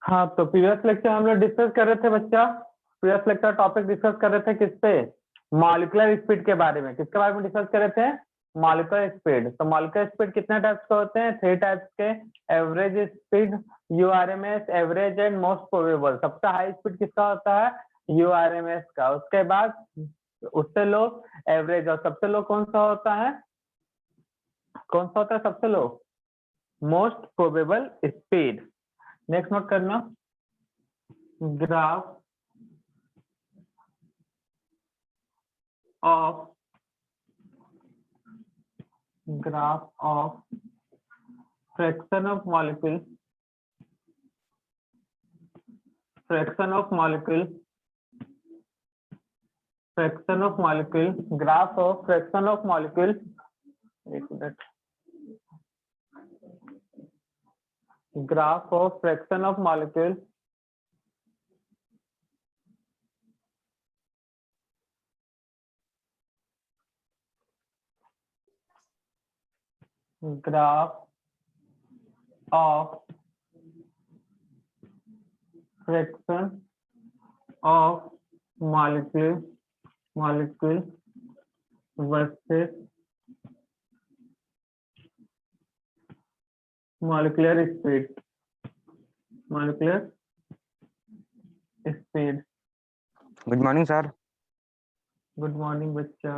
हाँ, तो previous lecture हम लोग डिस्कस कर रहे थे बच्चा। प्रीवियस लेक्चर टॉपिक डिस्कस कर रहे थे किस पे? मॉलिक्यूलर स्पीड के बारे में। किसके बारे में डिस्कस कर रहे थे? Molecular speed. तो मॉलिक्यूलर स्पीड कितने टाइप्स के होते हैं? 3 टाइप्स के। Average speed, URMS, average and most probable. सबसे हाई स्पीड किसका होता है? यूआरएमएस का। उसके बाद उससे लो एवरेज, और सबसे लो कौन सा होता है? कौन सा होता है सबसे low? Most probable speed. Next note करना, graph of fraction of molecule, fraction of molecule, fraction of molecule, graph of fraction of molecule. एक minute, graph of fraction of molecule graph of fraction of molecule versus molecular speed, good morning sir. Good morning बच्चा।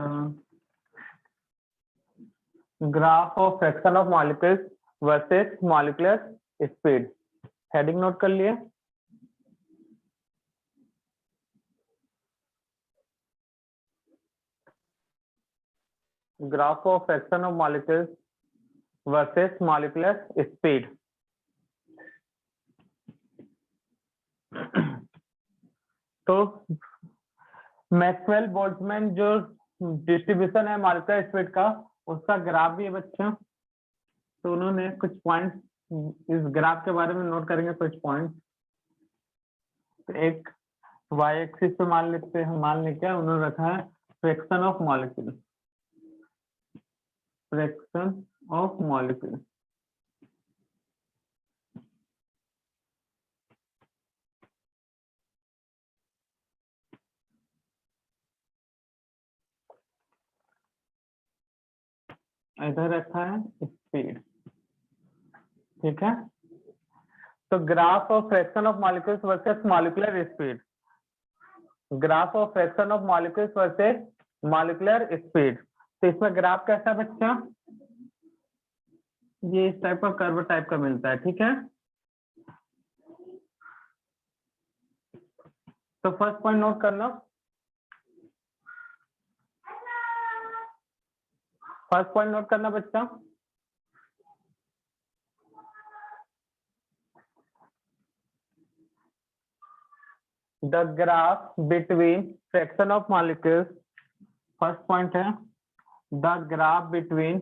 Graph of fraction of molecules versus molecular speed. Heading note कर लिए? Graph of fraction of molecules versus molecular speed. तो Maxwell Boltzmann जो distribution है molecular speed का, उसका graph भी है बच्चा। तो उन्होंने कुछ पॉइंट्स इस ग्राफ के बारे में नोट करेंगे, कुछ पॉइंट्स। तो एक वाई एक्सिस पे मान लेते हैं, मान लें क्या उन्होंने रखा है? Fraction of molecule, fraction of molecule. इधर रखा है स्पीड, ठीक है। तो graph of fraction of molecules versus molecular speed, graph of fraction of molecules versus molecular speed. तो इसमें ग्राफ कैसा है बच्चा? ये इस टाइप का कर्व टाइप का मिलता है, ठीक है। तो फर्स्ट पॉइंट नोट करना, फर्स्ट पॉइंट नोट करना बच्चा। The graph between fraction of molecules, first point है the graph between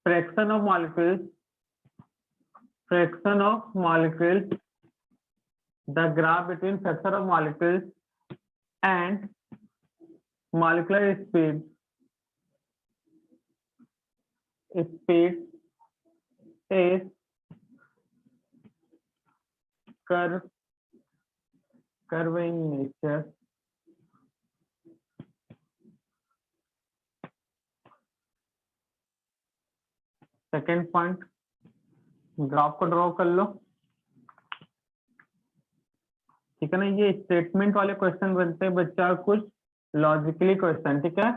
fraction of molecules, fraction of molecules, the graph between fraction of molecules and molecular speed is curve in nature. Second point, graph को draw कर लो, ठीक है ना। ये statement वाले question बनते हैं बच्चा, कुछ लॉजिकली क्वेश्चन, ठीक है।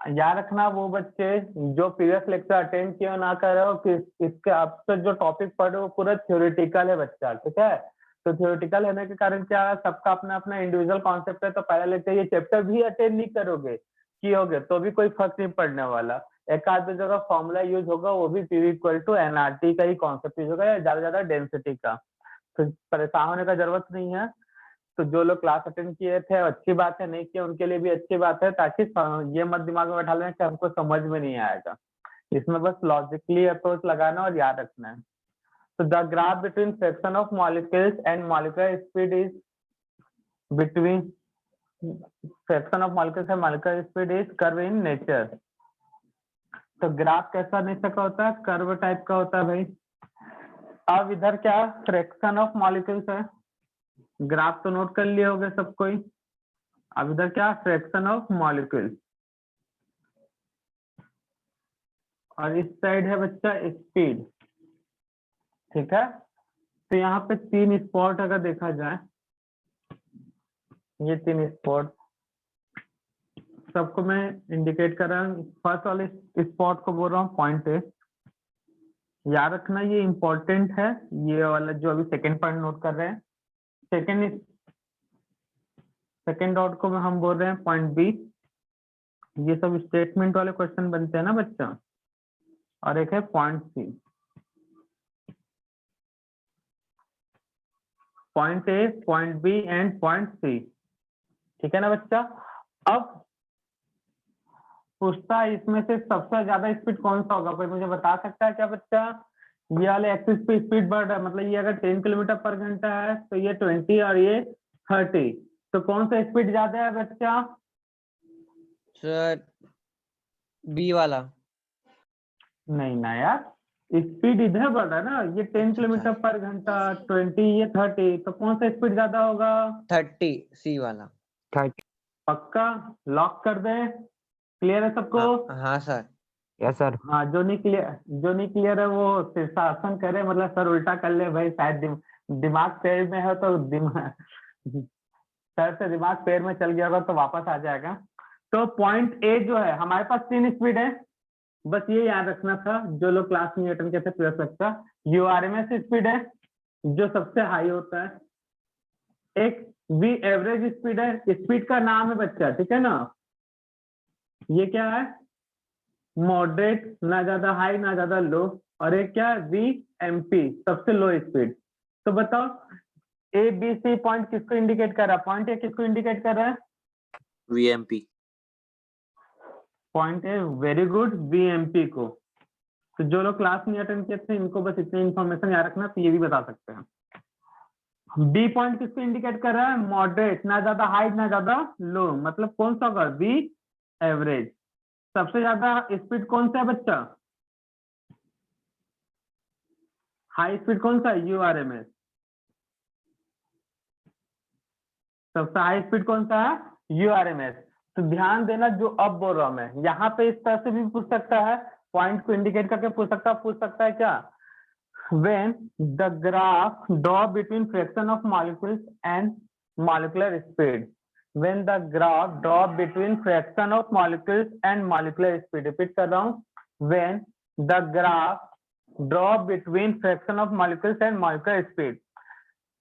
याद रखना वो बच्चे जो प्रीवियस लेक्चर अटेंड किया ना कर रहे हो कि इसके अब तक जो टॉपिक पढ़े वो पूरा थ्योरेटिकल है बच्चा, ठीक है। तो थ्योरेटिकल होने के कारण क्या है, सबका अपना अपना इंडिविजुअल कॉन्सेप्ट है। तो पहला लेक्चर ये चैप्टर भी अटेंड नहीं करोगे कियोगे तो भी कोई फर्क नहीं पड़ने वाला। एक आध जगह फॉर्मूला यूज होगा, वो भी P इक्वल टू NRT का ही कॉन्सेप्ट यूज होगा, या ज्यादा डेंसिटी का। तो परेशान होने का जरूरत नहीं है। तो जो लोग क्लास अटेंड किए थे अच्छी बात है, नहीं किए उनके लिए भी अच्छी बात है, ताकि ये मत दिमाग में बैठा लेना कि हमको समझ में नहीं आएगा। इसमें बस लॉजिकली अप्रोच लगाना और याद रखना है। तो the graph between fraction of molecules and molecular speed is between fraction of molecules and molecular speed is curve in nature. तो ग्राफ कैसा नेचर का होता है? कर्व टाइप का होता है भाई। अब इधर क्या फ्रैक्शन ऑफ मॉलिक्यूल्स है, ग्राफ तो नोट कर लिए होगे सब कोई। अब इधर क्या फ्रैक्शन ऑफ मॉलिक्यूल्स, और इस साइड है बच्चा स्पीड। ठीक है, तो यहाँ पे 3 स्पॉट अगर देखा जाए, ये 3 स्पॉट सबको मैं इंडिकेट कर रहा हूँ। फर्स्ट वाले स्पॉट को बोल रहा हूँ पॉइंट ए। याद रखना ये इंपॉर्टेंट है, ये वाला जो अभी सेकंड पॉइंट नोट कर रहे हैं। सेकंड डॉट को हम बोल रहे हैं पॉइंट बी। ये सब स्टेटमेंट वाले क्वेश्चन बनते हैं ना बच्चा। और एक है point C, point A, point B and point C. ठीक है ना बच्चा। अब पूछता है इसमें से सबसे ज्यादा स्पीड कौन सा होगा, कोई मुझे बता सकता है क्या बच्चा? ये वाले एक्सिस पे स्पीड बढ़ रहा है, मतलब ये अगर 10 किलोमीटर पर घंटा है तो ये 20 और ये 30, तो कौन सा स्पीड ज्यादा है बच्चा? सर बी वाला। नहीं ना यार, स्पीड इधर बढ़ रहा है ना, ये 10 किलोमीटर पर घंटा, 20 ये 30, तो कौन सा स्पीड ज्यादा होगा? 30 सी वाला। पक्का लॉक कर दे? क्लियर है सबको? हाँ सर। Yes sir. हाँ, जो नहीं क्लियर है वो शीर्षासन करे, मतलब सर उल्टा कर ले भाई, शायद दिमाग पैर में है तो दिमाग सर से दिमाग पैर में चल गया होगा तो वापस आ जाएगा। तो पॉइंट ए जो है, हमारे पास 3 स्पीड है, बस ये याद रखना था जो लोग क्लास में अटेंड करते प्लस लगता। यूआरएमएस स्पीड है जो सबसे हाई होता है, एक वी एवरेज स्पीड है, स्पीड का नाम है बच्चा, ठीक है ना। ये क्या है? मॉडरेट, ना ज्यादा हाई ना ज्यादा लो, और एक क्या है? वी एमपी, सबसे लो स्पीड। तो बताओ ए बी सी पॉइंट किसको इंडिकेट कर रहा है? पॉइंट ए किसको इंडिकेट कर रहा है? VMP. Point A, very good, VMP को। तो जो लोग क्लास में अटेंड किए थे इनको बस इतनी इंफॉर्मेशन याद रखना, तो ये भी बता सकते हैं। बी पॉइंट किसको इंडिकेट कर रहा है? मॉडरेट, ना ज्यादा हाई ना ज्यादा लो, मतलब कौन सा होगा? V average. सबसे ज्यादा स्पीड कौन सा है बच्चा? हाई स्पीड कौन सा है? यूआरएमएस। सबसे हाई स्पीड कौन सा है? यूआरएमएस। तो ध्यान देना जो अब बोल रहा हूं मैं, यहाँ पे इस तरह से भी पूछ सकता है, पॉइंट को इंडिकेट करके पूछ सकता है क्या? when the graph draw between fraction of molecules and molecular speed, when the graph draw between fraction of molecules and molecular speed, repeat कर रहा हूं, when the graph draw between fraction of molecules and molecular speed,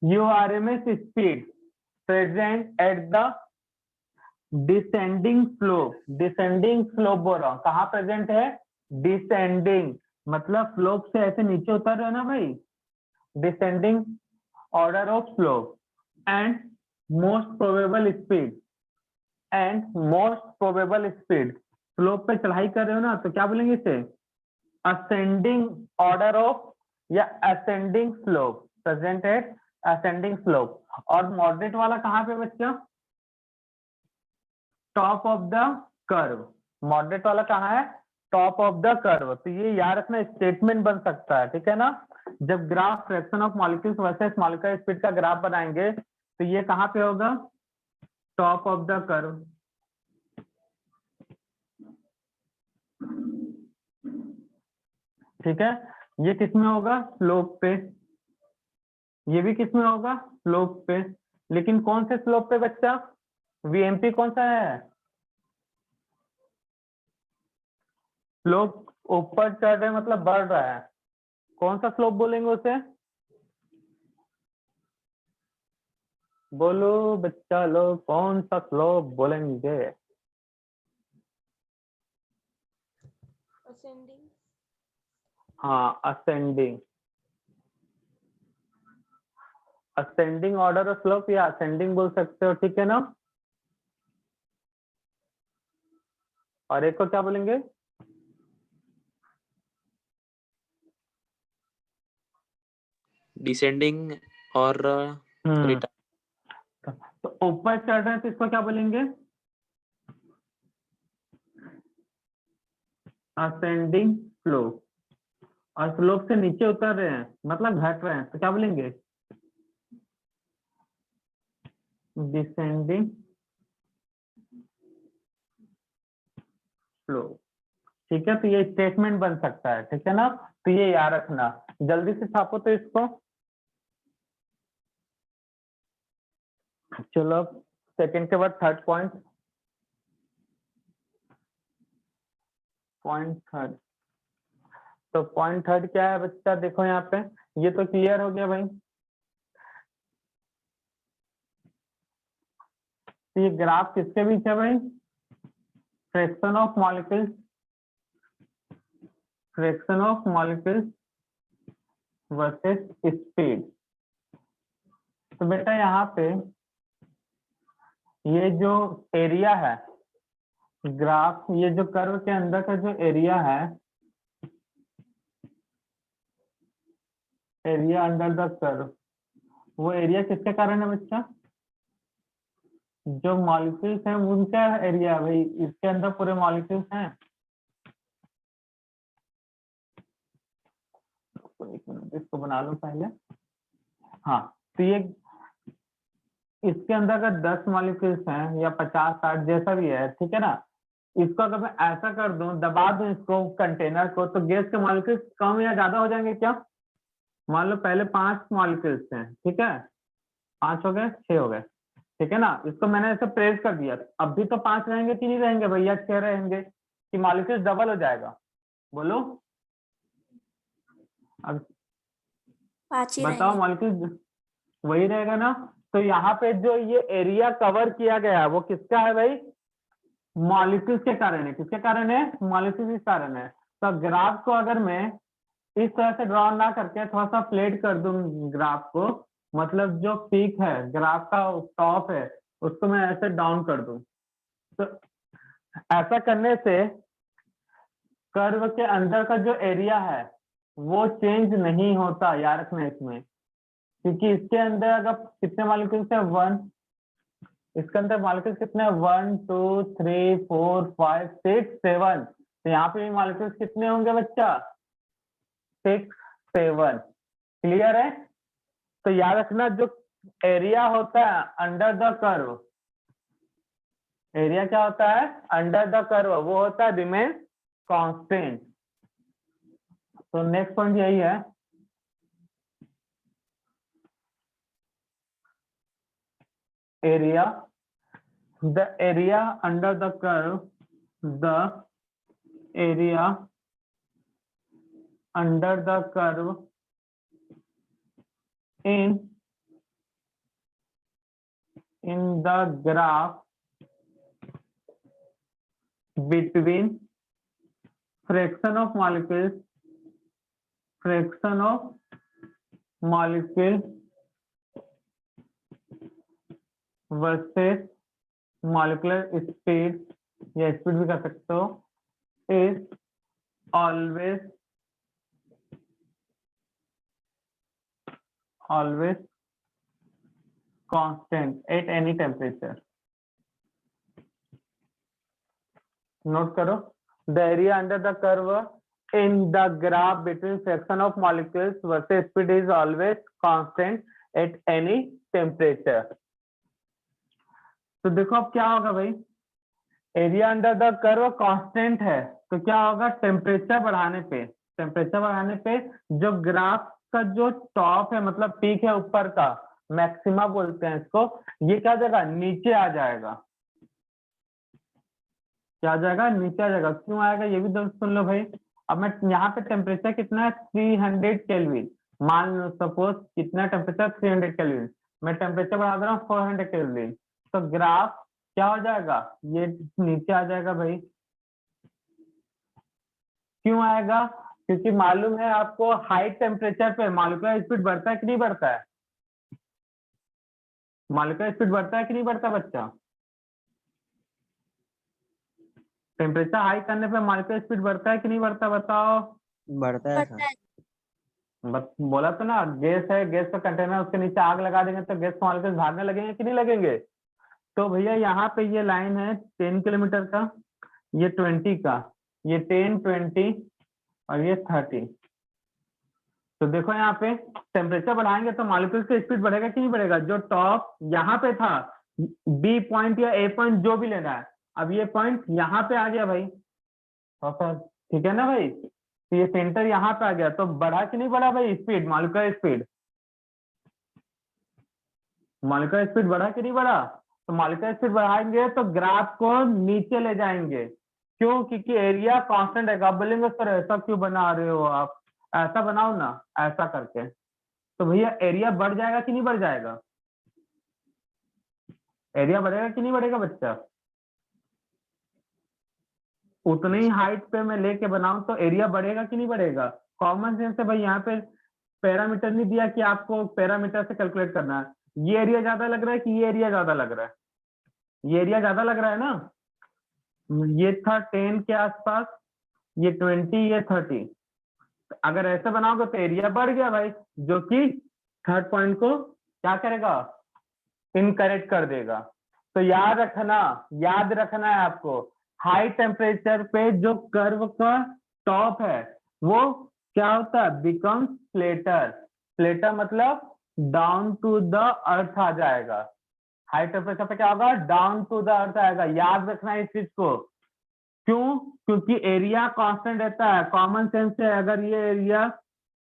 URMS speed present at the descending slope बोल रहा हूं, कहाँ present है? Descending, मतलब slope से ऐसे नीचे उतर रहे ना भाई, descending order of slope, and most probable speed, slope पे चढ़ाई कर रहे हो ना तो क्या बोलेंगे इसे? असेंडिंग ऑर्डर ऑफ या ascending slope, present at ascending slope. और मॉडरेट वाला कहाँ पे बच्चा? Top of the curve. Moderate वाला कहाँ है? Top of the curve. तो ये याद रखना, स्टेटमेंट बन सकता है, ठीक है ना। जब graph fraction of molecules versus molecular speed का ग्राफ बनाएंगे तो ये कहाँ पे होगा? Top of the curve. ठीक है, ये किस में होगा? स्लोप पे। ये भी किस में होगा? स्लोप पे। लेकिन कौन से स्लोप पे बच्चा? वीएमपी कौन सा है? स्लोप ऊपर चढ़ रहे मतलब बढ़ रहा है, कौन सा स्लोप बोलेंगे उसे? बोलो बच्चा लोग, कौन सा स्लोप बोलेंगे? असेंडिंग। हाँ, असेंडिंग ऑर्डर ऑफ स्लोप या असेंडिंग बोल सकते हो, ठीक है ना। और एक को क्या बोलेंगे? डिसेंडिंग और रिटर्न। तो ऊपर चढ़ रहे हैं तो इसको क्या बोलेंगे? असेंडिंग स्लोप, और स्लोप से नीचे उतर रहे हैं मतलब घट रहे हैं, तो क्या बोलेंगे? Descending slope. ठीक है, तो ये स्टेटमेंट बन सकता है, ठीक है ना? तो ये याद रखना, जल्दी से छापो तो इसको। चलो सेकंड के बाद थर्ड पॉइंट, पॉइंट थर्ड। तो पॉइंट थर्ड क्या है बच्चा? देखो यहाँ पे, ये तो क्लियर हो गया भाई। तो ये ग्राफ किसके बीच है भाई? Fraction of molecules, fraction of molecules versus speed. तो बेटा यहाँ पे ये जो एरिया है ग्राफ, ये जो कर्व के अंदर का जो एरिया है, एरिया अंडर द कर्व, वो एरिया किसके कारण है बच्चा? जो मॉलिक्यूल्स हैं उनका एरिया है भाई, इसके अंदर पूरे मॉलिक्यूल्स हैं। एक मिनट इसको बना लो पहले। हाँ, तो ये इसके अंदर अगर 10 मॉलिक्यूल्स हैं या 50-60 जैसा भी है, ठीक है ना, इसको अगर मैं ऐसा कर दूं, दबा दूं इसको कंटेनर को, तो गैस के मॉलिक्यूल्स कम या ज्यादा हो जाएंगे क्या? मान लो पहले 5 मॉलिक्यूल्स हैं, ठीक है, 5 हो गए, 6 हो गए, ठीक है ना, इसको मैंने ऐसे प्रेस कर दिया, अब भी तो 5 रहेंगे कि नहीं रहेंगे भैया? 6 रहेंगे, कि मॉलिक्यूल्स डबल हो जाएगा? बोलो अब 5 ही बताओ, रहेंगे। मॉलिक्यूल्स वही रहेगा ना? तो यहाँ पे जो ये एरिया कवर किया गया है वो किसका है भाई? मॉलिक्यूल्स के कारण है। किसके कारण है? मॉलिक्यूल्स के कारण है। तो ग्राफ को अगर मैं इस तरह से ड्रॉ ना करके थोड़ा सा फ्लैट कर दूं ग्राफ को, मतलब जो पीक है ग्राफ का टॉप है उसको मैं ऐसे डाउन कर दूं, तो ऐसा करने से कर्व के अंदर का जो एरिया है वो चेंज नहीं होता, याद रखना इसमें, क्योंकि इसके अंदर अगर कितने मॉलिक्यूल्स है? 1, इसके अंदर मॉलिक्यूल्स कितने हैं? 1 2 3 4 5 6 7। तो यहाँ पे भी मॉलिक्यूल्स कितने होंगे बच्चा? 6 7। क्लियर है? तो याद रखना, जो एरिया होता है अंडर द कर्व, एरिया क्या होता है अंडर द कर्व? वो होता है रिमेन कांस्टेंट। तो नेक्स्ट पॉइंट यही है, area, the area under the curve, the area under the curve in the graph between fraction of molecules versus molecular speed, या स्पीड भी कर सकते हो, is always constant at any temperature. Note करो, the area under the curve in the graph between fraction of molecules versus speed is always constant at any temperature। तो देखो अब क्या होगा भाई, area under the curve constant है, तो क्या होगा? टेम्परेचर बढ़ाने पे जो ग्राफ का जो टॉप है मतलब पीक है ऊपर का, मैक्सिमा बोलते हैं इसको, ये क्या जाएगा? नीचे आ जाएगा। क्या आ जाएगा? नीचे आ जाएगा। क्यों आएगा ये भी दोस्त सुन लो भाई। अब मैं यहाँ पे टेम्परेचर कितना है? 300 केल्विन, मान लो सपोज कितना टेम्परेचर? 300 केल्विन, मैं टेम्परेचर बढ़ा दे रहा हूँ 400 केल्विन, तो ग्राफ क्या हो जाएगा? ये नीचे आ जाएगा भाई। क्यों आएगा? क्योंकि मालूम है आपको हाई टेम्परेचर पे मॉलिक्यूलर स्पीड बढ़ता है कि नहीं बढ़ता है? मॉलिक्यूलर स्पीड बढ़ता है कि नहीं बढ़ता बच्चा? टेम्परेचर हाई करने पे मॉलिक्यूलर स्पीड बढ़ता है कि नहीं बढ़ता? बताओ। बढ़ता है सर। बोला तो ना, गैस है, गैस का कंटेनर, उसके नीचे आग लगा देंगे तो गैस मॉलिक्यूल्स भागने लगेंगे कि नहीं लगेंगे? तो भैया यहाँ पे ये लाइन है 10 किलोमीटर का, ये 20 का, ये 10, 20 और ये 30। तो देखो यहाँ पे टेम्परेचर बढ़ाएंगे तो मॉलिक्यूल की स्पीड बढ़ेगा कि नहीं बढ़ेगा? जो टॉप यहाँ पे था, बी पॉइंट या ए पॉइंट जो भी लेना है, अब ये पॉइंट यहाँ पे आ गया भाई, ठीक है ना भाई? तो ये सेंटर यहाँ पे आ गया, तो बढ़ा कि नहीं बढ़ा भाई speed, molecular speed? Molecular speed बढ़ा कि नहीं बढ़ा? तो मॉलिक्यूलर स्पीड बढ़ाएंगे तो ग्राफ को नीचे ले जाएंगे। क्यों? क्योंकि एरिया कांस्टेंट है। आप बोलेंगे सर ऐसा क्यों बना रहे हो आप? ऐसा बनाओ ना, ऐसा करके। तो भैया एरिया बढ़ जाएगा कि नहीं बढ़ जाएगा? एरिया बढ़ेगा कि नहीं बढ़ेगा बच्चा? उतनी ही हाइट पे मैं लेके बनाऊं तो एरिया बढ़ेगा कि नहीं बढ़ेगा? कॉमन सेंस से भाई, यहाँ पे पैरामीटर नहीं दिया कि आपको पैरामीटर से कैलकुलेट करना है। ये एरिया ज्यादा लग रहा है कि ये एरिया ज्यादा लग रहा है? ये एरिया ज्यादा लग रहा है ना। ये था 10 के आसपास, ये 20, ये 30। अगर ऐसे बनाओगे तो एरिया बढ़ गया भाई, जो कि थर्ड पॉइंट को क्या करेगा? इनकरेक्ट कर देगा। तो याद रखना है आपको, हाई टेम्परेचर पे जो कर्व का टॉप है वो क्या होता है? बिकम्स फ्लेटर। फ्लेटर मतलब डाउन टू द अर्थ आ जाएगा। हाई टेम्परेचर पे क्या होगा? डाउन टू द अर्थ आएगा। याद रखना है इस चीज को। क्यों? क्योंकि एरिया कांस्टेंट रहता है। कॉमन सेंस से अगर ये एरिया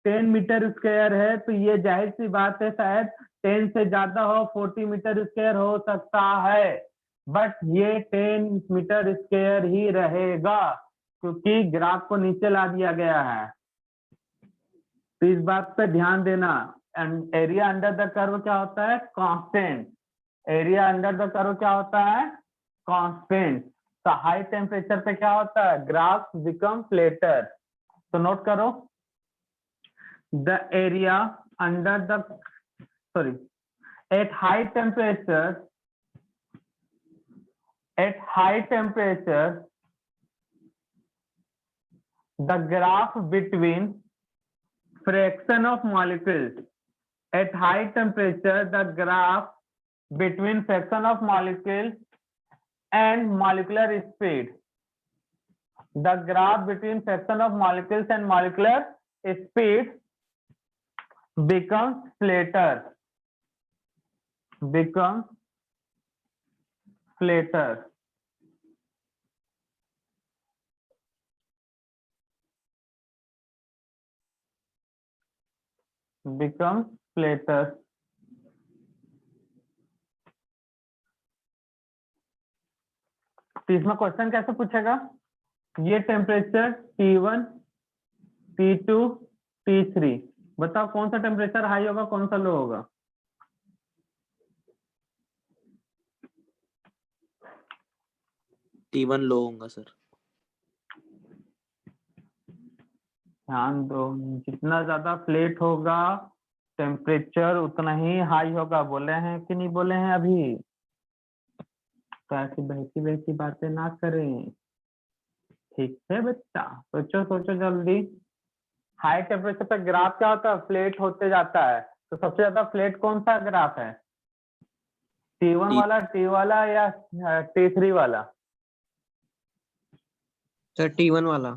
10 मीटर स्क्वायर है तो ये जाहिर सी बात है शायद 10 से ज्यादा हो, 40 मीटर स्क्वायर हो सकता है, बट ये 10 मीटर स्क्वायर ही रहेगा क्योंकि ग्राफ को नीचे ला दिया गया है। तो इस बात पे ध्यान देना। And area under the curve क्या होता है? Constant. Area under the curve क्या होता है? कांस्टेंट। तो हाई टेम्परेचर पे क्या होता है? Graph become flatter. तो नोट करो, the area under the at high temperature the graph between fraction of molecules at high temperature the graph between fraction of molecules and molecular speed the graph between fraction of molecules and molecular speed becomes flatter. Becomes flatter. Becomes flatter. तो इसमें question कैसे पूछेगा? ये temperature T1, T2, T3, बताओ कौन सा temperature high होगा, कौन सा लो होगा? T1 लो होगा सर। ध्यान दो, जितना ज्यादा फ्लेट होगा टेम्परेचर उतना ही हाई होगा। बोले हैं कि नहीं बोले हैं अभी? तो ऐसी बहकी बहकी बातें ना करें, ठीक है बच्चा? सोचो सोचो जल्दी। हाई टेम्परेचर पर ग्राफ क्या होता है? फ्लेट होते जाता है। तो सबसे ज्यादा फ्लेट कौन सा ग्राफ है? T1 वाला, T वाला या T3 वाला? सर T1 वाला।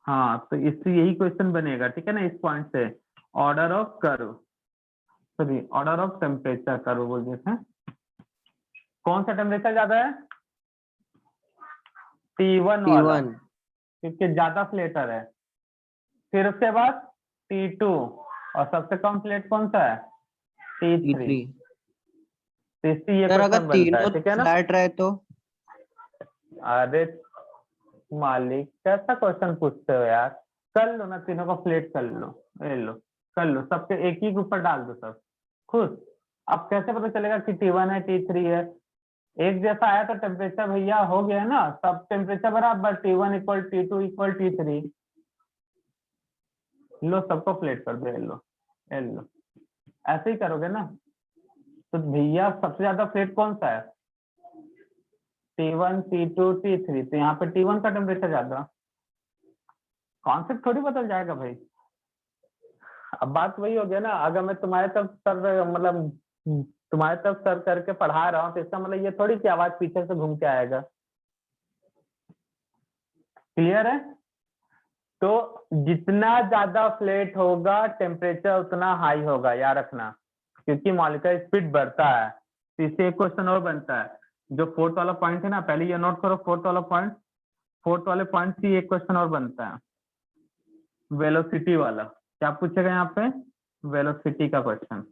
हाँ, तो इससे यही क्वेश्चन बनेगा, ठीक है ना? इस पॉइंट से order of curve, sorry order of temperature curve बोल देते हैं। कौन सा टेम्परेचर ज्यादा है? T1 वाला, T1। क्योंकि ज्यादा फ्लेटर है। फिर उसके बाद T2 और सबसे कम फ्लेट कौन सा है? T3। T3। तो इससे ये सर अगर क्वेश्चन बनता है, तीनों ठीक है ना? फ्लैट रहे तो? अरे मालिक कैसा क्वेश्चन पूछते हो यार? कर लो ना, तीनों को फ्लेट कर लो, ले लो, कर लो, सबके एक ही के ऊपर डाल दो, सब खुश। अब कैसे पता चलेगा कि T1 है T3 है? एक जैसा आया तो टेम्परेचर भैया हो गया ना, सब टेम्परेचर बराबर, T1 equal T2 equal T3। लो सबको फ्लेट कर दो, ले लो, ऐसे ही करोगे ना? तो भैया सबसे ज्यादा फ्लेट कौन सा है? T1, T2, T3। तो यहाँ पे T1 का टेम्परेचर ज्यादा। कॉन्सेप्ट थोड़ी बदल जाएगा भाई। अब बात वही हो गया ना, अगर मैं तुम्हारे तरफ सर मतलब तुम्हारे तरफ सर करके पढ़ा रहा हूँ तो इसका मतलब ये थोड़ी कि आवाज पीछे से घूम के आएगा। क्लियर है? तो जितना ज्यादा फ्लैट होगा टेम्परेचर उतना हाई होगा, याद रखना, क्योंकि मॉलिक्यूलर स्पीड बढ़ता है। तो इससे एक क्वेश्चन और बनता है, जो फोर्थ वाला पॉइंट है ना, पहले ये नोट करो, फोर्थ वाला पॉइंट, फोर्थ वाले पॉइंट से एक क्वेश्चन और बनता है, वेलोसिटी वाला। क्या पूछेगा यहाँ पे? वेलोसिटी का क्वेश्चन।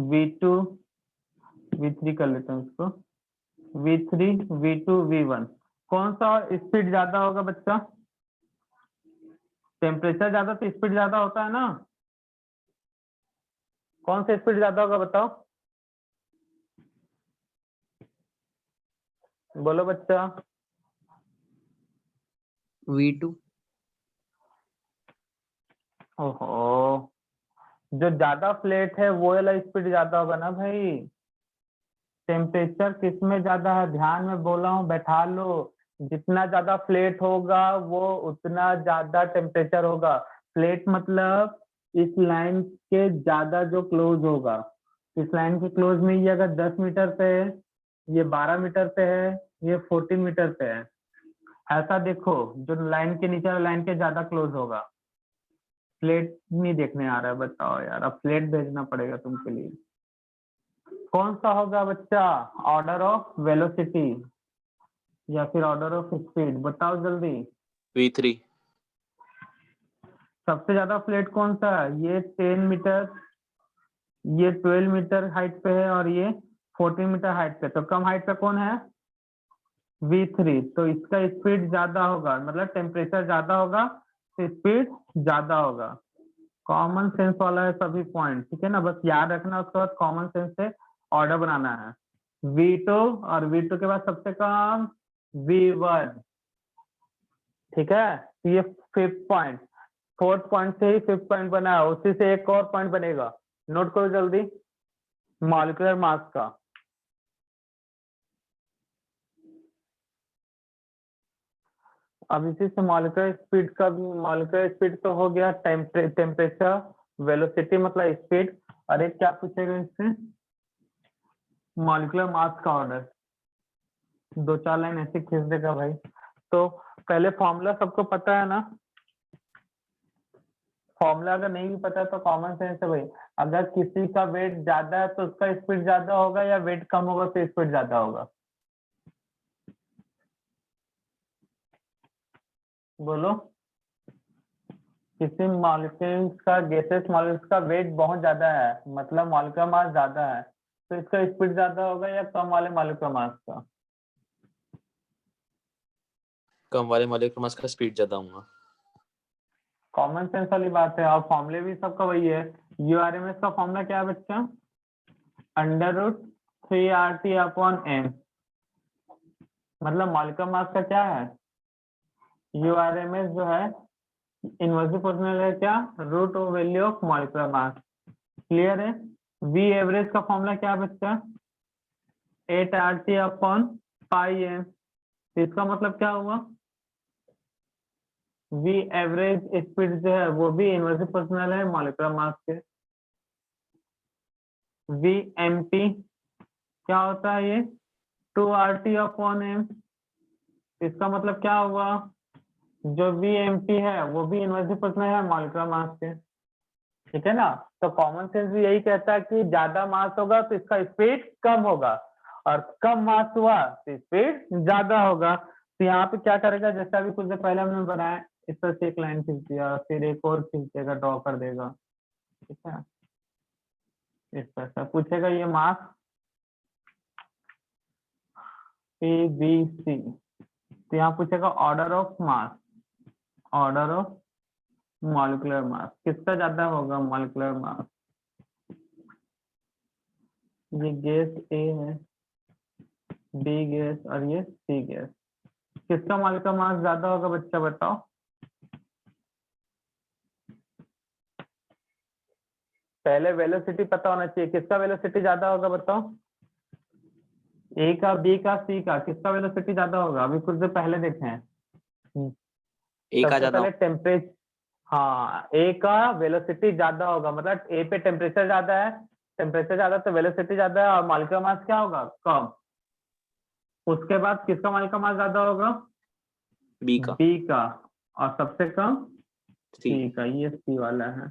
V2 V3 कर लेते हैं उसको, V3 V2 V1, कौन सा स्पीड ज्यादा होगा बच्चा? टेम्परेचर ज्यादा तो स्पीड ज्यादा होता है ना, कौन सा स्पीड ज्यादा होगा बताओ, बोलो बच्चा। V2। ओहो, जो ज्यादा फ्लैट है वो वाला स्पीड ज्यादा होगा ना भाई। टेम्परेचर किस में ज्यादा है, ध्यान में बोला हूँ, बैठा लो। जितना ज्यादा फ्लैट होगा वो उतना ज्यादा टेम्परेचर होगा। फ्लैट मतलब इस लाइन के ज्यादा जो क्लोज होगा, इस लाइन के क्लोज में ये अगर 10 मीटर पे है, ये 12 मीटर पे है, ये 14 मीटर पे है, ऐसा देखो, जो लाइन के नीचे वाला लाइन के ज्यादा क्लोज होगा। फ्लैट नहीं देखने आ रहा है, बताओ यार, अब फ्लैट भेजना पड़ेगा तुमके लिए। कौन सा होगा बच्चा? ऑर्डर ऑफ वेलोसिटी या फिर ऑर्डर ऑफ स्पीड, बताओ जल्दी। V3। सबसे ज्यादा फ्लैट कौन सा है? ये 10 मीटर, ये 12 मीटर हाइट पे है, और ये 14 मीटर हाइट पे। तो कम हाइट पे कौन है? V3। तो इसका स्पीड ज्यादा होगा, मतलब टेम्परेचर ज्यादा होगा तो स्पीड ज्यादा होगा। कॉमन सेंस वाला है सभी पॉइंट, ठीक है ना, बस याद रखना, उसके बाद कॉमन सेंस से ऑर्डर बनाना है। V2 और V2 के बाद सबसे कम V1, ठीक है। तो ये फिफ्थ पॉइंट, फोर्थ पॉइंट से ही फिफ्थ पॉइंट बना है, उसी से एक और पॉइंट बनेगा, नोट करो जल्दी, मॉलिक्यूलर मास का। अब इसी से मॉलिक्यूलर स्पीड का भी, मॉलिक्यूलर स्पीड तो हो गया, टेम्परेचर, वेलोसिटी मतलब स्पीड, और एक क्या पूछेगा इससे? मॉलिक्यूलर मास का ऑर्डर। दो चार लाइन ऐसे खींच देगा भाई। तो पहले फॉर्मूला सबको पता है ना? फॉर्मूला अगर नहीं भी पता है तो कॉमन सेंस है भाई, अगर किसी का वेट ज्यादा है तो उसका स्पीड ज्यादा होगा, या वेट कम होगा तो स्पीड ज्यादा होगा, बोलो। किसी मॉलिक्यूल्स का, गैसेस मॉलिक्यूल्स का वेट बहुत ज्यादा है, मतलब मॉलिक्यूलर मास ज्यादा है, तो इसका स्पीड ज्यादा होगा या कम वाले मॉलिक्यूलर मास का? कम वाले मॉलिक्यूलर मास का स्पीड ज्यादा होगा। कॉमन सेंस वाली बात है, और फॉर्मूले भी सबका वही है। यूआरएमएस का फॉर्मूला क्या है बच्चा? √3RT/m, मतलब मॉलिक्यूलर मास का क्या है? यूआरएमएस जो है इनवर्सली प्रोपोर्शनल है क्या? Root of value of molecular mass. Clear है? वी एवरेज का फॉर्मूला क्या है बच्चा? 8RT/πm। इसका मतलब क्या हुआ? वी एवरेज स्पीड जो है वो भी इनवर्सली प्रोपोर्शनल है मॉलिक्यूलर मास के। वी एम टी क्या होता है? ये 2RT/m। इसका मतलब क्या हुआ? जो वी एम टी है वो भी इनवर्सली प्रोपोर्शनल है मॉलिक्यूलर मास के, ठीक है ना। तो कॉमन सेंस भी यही कहता है कि ज्यादा मास होगा तो इसका स्पीड कम होगा, और कम मास हुआ तो स्पीड ज्यादा होगा। तो यहाँ पे क्या करेगा, जैसा अभी कुछ देर पहले हमने बनाया, इस तरह से एक लाइन खींच दिया, फिर एक और खींच देगा, ड्रॉ कर देगा, ठीक है। इस तरह से पूछेगा ये मास ए बी सी, तो यहाँ पूछेगा order of mass, order of molecular मास, किसका ज्यादा होगा मॉलिक्यूलर मास? ये गैस ए है, बी गैस और ये सी गैस, किसका मॉलिक्यूलर मास ज्यादा होगा बच्चा बताओ? पहले वेलोसिटी पता होना चाहिए, किसका वेलोसिटी ज्यादा होगा बताओ? ए का, बी का, सी का, किसका वेलोसिटी ज्यादा होगा? अभी कुछ देर पहले देखे हैं। ए का सबसे ज्यादा पहले टेम्परेचर, हाँ, ए का वेलोसिटी ज्यादा होगा, मतलब ए पे टेम्परेचर ज्यादा है टेम्परेचर ज्यादा तो वेलोसिटी ज्यादा है और मॉलिक्यूलर मास क्या होगा, कम। उसके बाद किसका मॉलिक्यूलर मास ज्यादा होगा, बी का बी का, और सबसे कम सी। सी का। ये सी वाला है,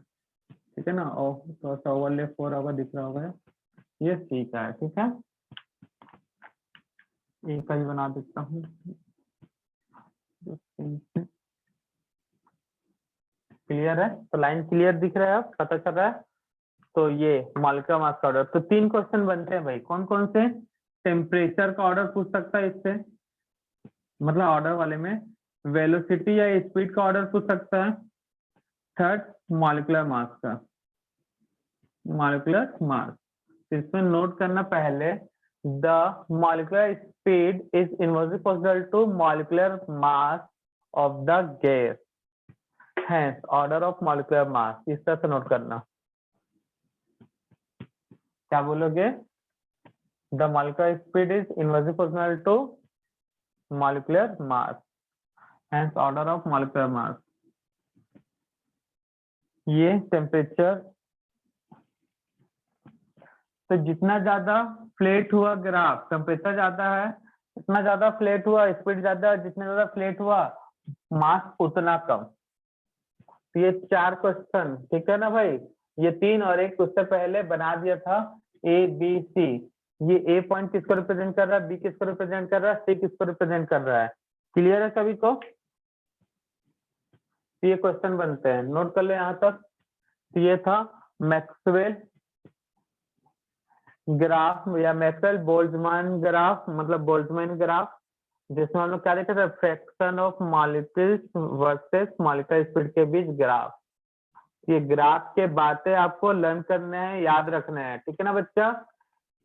ठीक है ना। और थोड़ा सा ओवरले 4 होगा, दिख रहा होगा, ये सी का है, ठीक है। एक का ही बना देता हूँ। क्लियर है, तो लाइन क्लियर दिख रहा है, अब पता चल रहा है। तो ये मॉलिक्यूलर मास का ऑर्डर, तो 3 क्वेश्चन बनते हैं भाई। कौन कौन से, टेम्परेचर का ऑर्डर पूछ सकता है इससे, मतलब ऑर्डर वाले में वेलोसिटी या स्पीड का ऑर्डर पूछ सकता है। थर्ड मॉलिक्यूलर मास का, मॉलिक्यूलर मास। इसमें नोट करना पहले, the molecular speed is inversely proportional to molecular mass of the gas, hence order of molecular mass. इस तरह से नोट करना। क्या बोलोगे, the molecular speed is inversely proportional to molecular mass, hence order of molecular mass. ये temperature, तो जितना ज्यादा फ्लैट हुआ ग्राफ, टेम्परेचर ज्यादा है उतना ज्यादा फ्लैट हुआ, स्पीड ज्यादा है जितना ज्यादा फ्लैट हुआ, मास उतना कम। तो ये 4 क्वेश्चन, ठीक है ना भाई। ये 3 और एक उससे पहले बना दिया था, ए बी सी। ये ए पॉइंट किसको रिप्रेजेंट कर रहा है, बी किसको रिप्रेजेंट कर रहा है, सी किसको रिप्रेजेंट कर रहा है। क्लियर है सभी को। तो ये क्वेश्चन बनते हैं, नोट कर ले यहाँ तक। तो ये था मैक्सवेल ग्राफ या मैक्सवेल बोल्ट्जमैन ग्राफ, मतलब बोल्ट्जमैन ग्राफ, जिसमें हम लोग क्या देखते थे, fraction of molecules versus molecular speed के बीच ग्राफ। ये ग्राफ के बातें आपको लर्न करने हैं, याद रखने हैं, ठीक है ना बच्चा।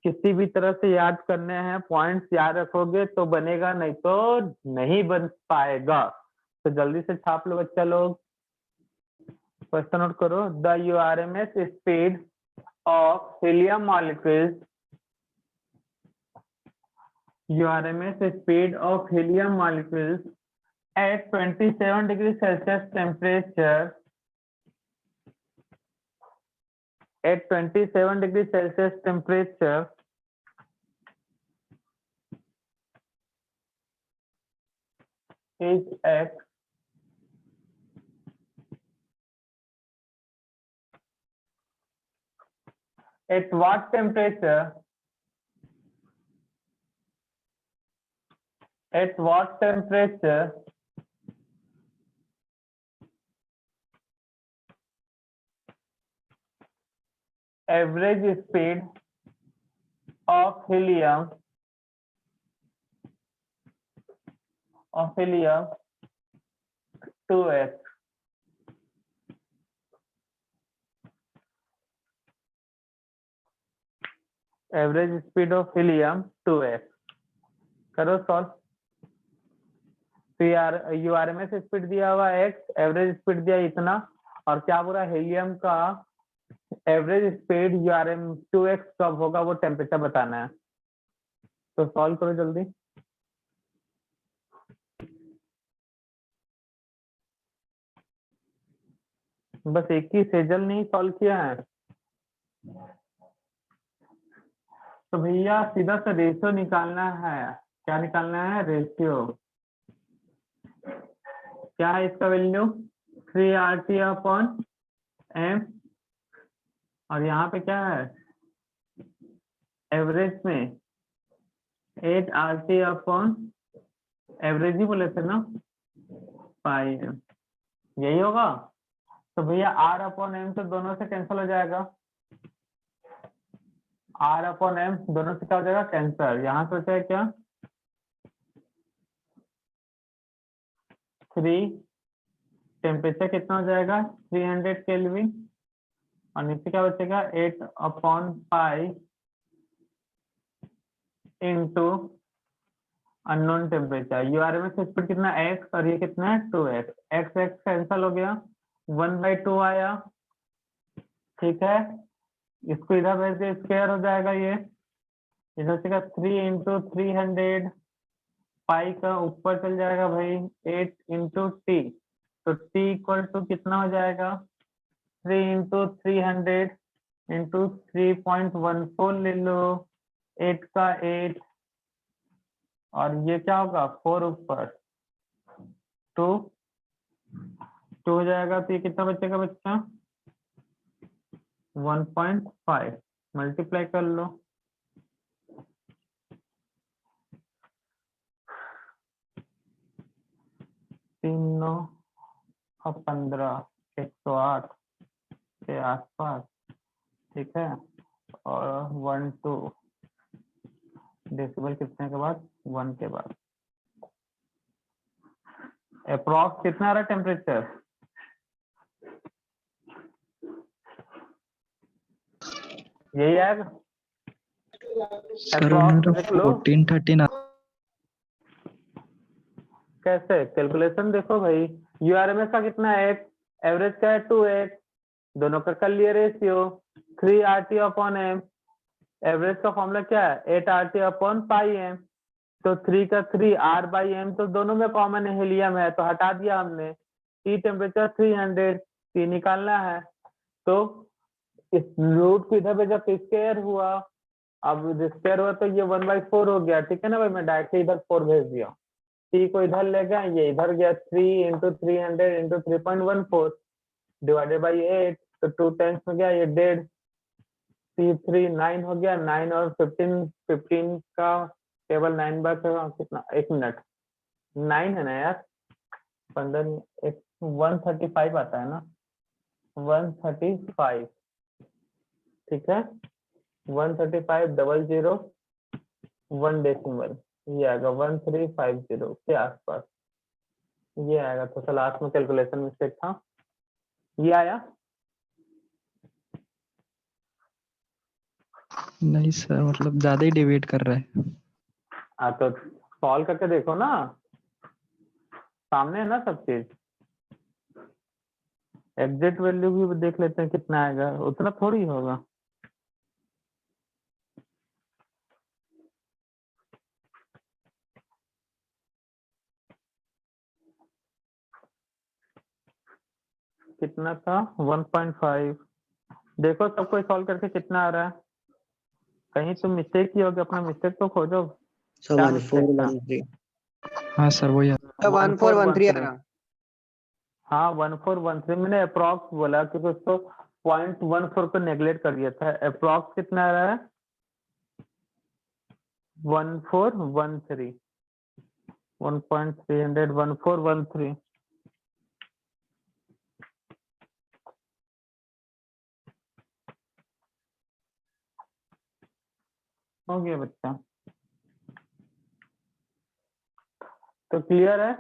किसी भी तरह से याद करने हैं, पॉइंट्स याद रखोगे तो बनेगा, नहीं तो नहीं बन पाएगा। तो जल्दी से छाप लो बच्चा लोग। क्वेश्चन नोट करो, the URMS speed of helium molecules, URMS speed of helium molecules at 27 degrees Celsius temperature, at 27 degrees Celsius temperature is x, at what temperature, at what temperature average speed of helium 2x, average speed of helium 2x। करो solve. तो यूआरएमएस speed दिया हुआ x, average speed दिया इतना, और क्या बोला, helium का एवरेज स्पीड यूआरएम 2x कब होगा वो टेम्परेचर बताना है। तो सॉल्व करो जल्दी। बस एक ही सेजल नहीं सॉल्व किया है। तो भैया सीधा सा रेशियो निकालना है। क्या निकालना है, रेशियो। क्या है इसका वैल्यू, 3RT/m, और यहाँ पे क्या है, एवरेज में 8RT/, एवरेज ही बोले थे ना, पाई m, यही होगा। तो भैया R/m तो दोनों से कैंसिल हो जाएगा, R/m दोनों से क्या हो जाएगा, कैंसिल। यहाँ सोचा है क्या, 3, टेम्परेचर कितना हो जाएगा 300 केल्विन, और नीचे क्या बचेगा 8/पाई इंटू अननोन टेम्परेचर। यूआरएमएस स्पीड कितना x, और ये कितना है 2x, x कैंसिल हो गया, 1/2 आया, ठीक है। इसको इधर भेज दे, स्क्वायर हो जाएगा, ये इधर से 3 इंटू 300, पाई का ऊपर चल जाएगा भाई 8 इंटू टी, तो t इक्वल टू कितना हो जाएगा 3 इंटू 300 इंटू 3.14 ले लो, 8 का 8, और ये क्या होगा 4 ऊपर 2 हो जाएगा, तो ये कितना बचेगा बच्चा 1.5, मल्टीप्लाई कर लो, 3 9 और 15, 108 के आसपास, ठीक है। और 1 2 डेसिबल कितने के बाद 1 के बाद, अप्रॉक्स कितना आ रहा है टेम्परेचर, यही आएगा सर अप्रॉक्स, मेरा देख लो 14-13 कैसे कैलकुलेशन देखो भाई। यूआरएमएस का कितना है, एवरेज का है 2x, दोनों का कर लिए ratio 3 RT upon m, average का फॉर्मूला क्या है 8 RT अपॉन पाई m, तो 3 का 3 R बाई m, तो दोनों में कॉमन है, हीलियम है तो हटा दिया हमने। टी टेम्परेचर 300, टी निकालना है, तो इस रूट को इधर भेजा तो स्क्वायर हुआ, अब स्क्वायर हुआ तो ये 1/4 हो गया, ठीक है ना भाई, मैं डायरेक्टली इधर 4 भेज दिया, टी को इधर ले गया, ये इधर गया, 3 इंटू 300 इंटू 3.14 डिवाइडेड बाई 8, तो 2 टाइम्स में गया ये 1.5, C3 9 हो गया, 9 और 15 का केवल 9 बार कितना, 1 मिनट 9 है ना यार, 15 135 आता है ना, 135, ठीक है, 135 00 1 डेसिमल, ये आएगा 1350 के आसपास, ये आएगा, तो लास्ट में कैलकुलेशन मिस्टेक था, ये आया। नहीं सर, मतलब ज्यादा ही डिबेट कर रहा है। हाँ तो सॉल्व करके देखो ना, सामने है ना सब चीज, एग्जिट वैल्यू भी देख लेते हैं कितना आएगा, उतना थोड़ी होगा। कितना था 1.5, देखो सब कोई सॉल्व करके कितना आ रहा है, कहीं तुम मिस्टेक की होगी, अपना मिस्टेक तो खोजो, So क्या 1413. हाँ सर वही है। 1413 आ रहा। हाँ 1413, मैंने अप्रॉक्स बोला क्योंकि उसको 0.14 को नेग्लेक्ट कर दिया था, अप्रॉक्स कितना आ रहा है 1413, 1.300 1413, हो गया बच्चा, तो क्लियर है।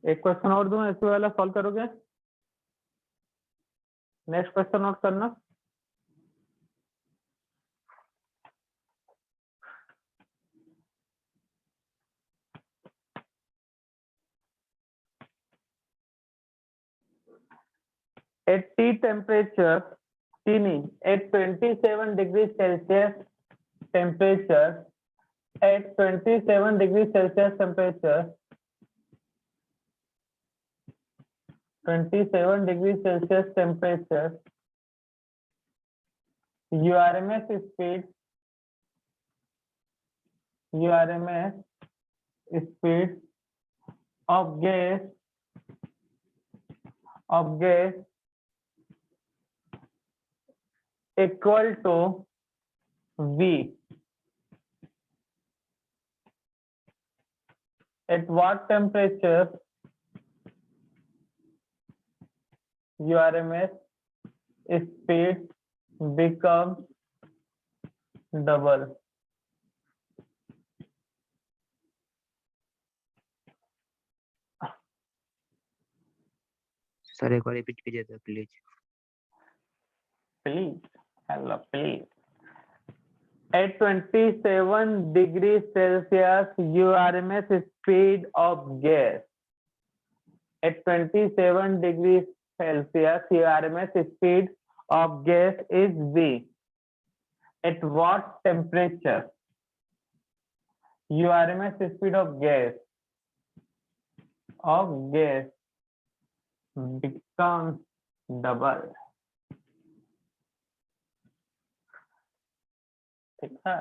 एक क्वेश्चन और दूं ऐसे वाला, सॉल्व करोगे, नेक्स्ट क्वेश्चन नोट करना। At T temperature, T नहीं, at 27 degrees Celsius temperature, at 27 degrees Celsius temperature, 27 degrees Celsius temperature, URMS speed of gas equal to V. At what temperature URMS speed becomes double? Sir एक बार repeat कीजिए sir please. Please, hello, please. At 27 degrees Celsius, URMS speed of gas. At 27 degrees Celsius, URMS speed of gas is V. At what temperature URMS speed of gas becomes double? ठीक है,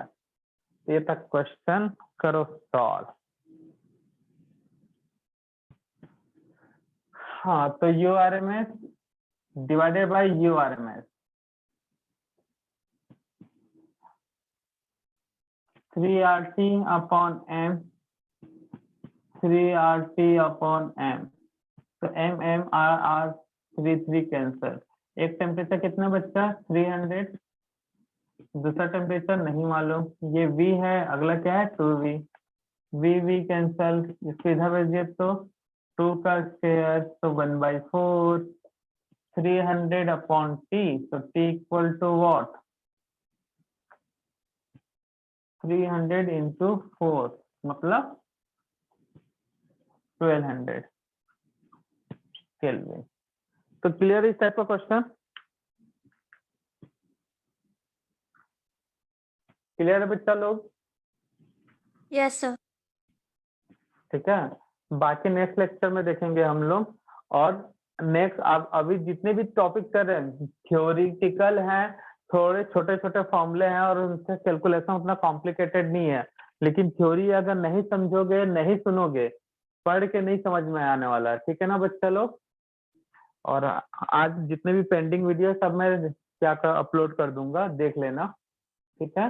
ये तक question करो solve. हाँ, तो URMS divided by URMS 3RT upon M 3RT upon M। तो M R 3 cancer. एक temperature कितना बच्चा 300, दूसरा टेम्परेचर नहीं मालूम, ये V है, अगला क्या है 2V। V कैंसल, इसको इधर भेजिए तो 2 का स्क्वायर तो 1/4 300 अपॉन T, तो T equal to what 300 into 4 मतलब 1200 केल्विन। तो क्लियर इस टाइप का क्वेश्चन? क्लियर है बच्चा लोग? Yes sir. ठीक है, बाकी नेक्स्ट लेक्चर में देखेंगे हम लोग। और नेक्स्ट अभी जितने भी टॉपिक कर रहे हैं थ्योरिटिकल हैं, थोड़े छोटे छोटे फॉर्मूले हैं और उनसे कैलकुलेशन उतना कॉम्प्लिकेटेड नहीं है, लेकिन थ्योरी अगर नहीं समझोगे, नहीं सुनोगे, पढ़ के नहीं समझ में आने वाला है। ठीक है ना बच्चा लोग? और आज जितने भी पेंडिंग वीडियो सब मैं क्या अपलोड कर दूंगा, देख लेना। ठीक है।